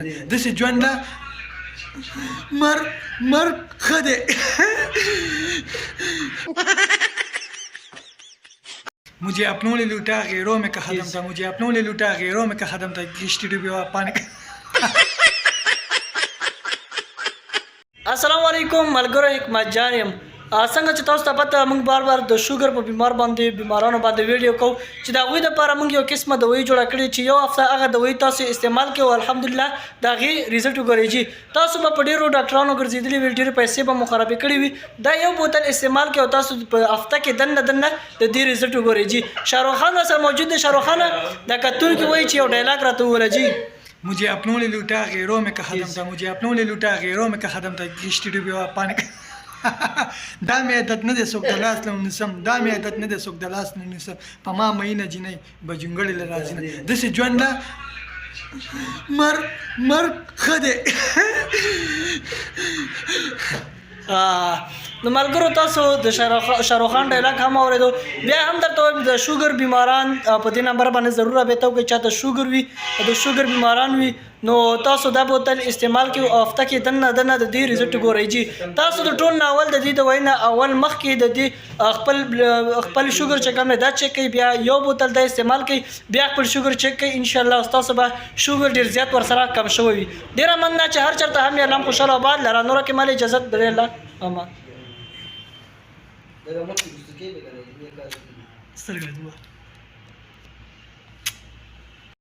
داسې ژوند ده مرګ ښه دی. मुझे अपनों ने लूटा गैरों में का खत्म था, मुझे अपनों ने लूटा गैरों में का खत्म था. पानी. अस्सलाम वालेकुम मलगरो हिकमत जान یم. څنګه چې تاسو ته پته موږ بار بار د شوګر په بیمارانو باندې ویډیو کوو چې د هغوی دپاره موږ یو قسمه دوايي جوړه کړې چې یو هفته هغه دوايي تاسو استعمال کوئ او الحمدلله د هغې رزلټ وګورئ. جي تاسو به په ډېرو ډاکټرانو ګرځېدلي وي، ډېرې پیسې به مو خرابې کړې وي. دا یو بوتل استعمال کوئ او تاسو په هفته کې دننه د دې رزلټ وګورئ. جي شاهرخ خان سره موجود دی. شاهرخ خان دا کتونکي وایي چې یو ډایلاګ راته وویله. جي मुझे अपनों ने लूटा गैरों में का खत्म था, मुझे अपनों ने लूटा गैरों में का खत्म था. पानी. دا مې عادت نه دی څوک د لاس له ونیسم، دا مې عادت نه دی څوک د لاس نه ونیسم. په ما مینه جینۍ به جونګړې له راځي نه. داسې ژوند ده مرګ ښه دی. نو ملګرو تاسو د شاهرخ خان ډایلاګ هم اورېدو. بیا هم درته وایم د شوګر بیماران په دې نمبر باندې ضرور رابطه وکړئ. چاته شوګر وي د شوګر بیماران وي نو تاسو دا بوتل استعمال کړئ او هفته کې دننه د دې رزلټ وګورئ. جي تاسو د ټول نه اول د دې دوايي نه اول مخکې د دې خپل شوګر چې کوم دا چیک کړئ، بیا یو بوتل دا استعمال کړئ، بیا خپل شوګر چیک کړئ. انشاءالله تاسو به شوګر ډېر زیات ورسره کم شوی وي. ډېره مننه چې هر چېرته هم یې الله خوشحاله آباد لره. نوره کې مال اجازه درې الله امان. سترګې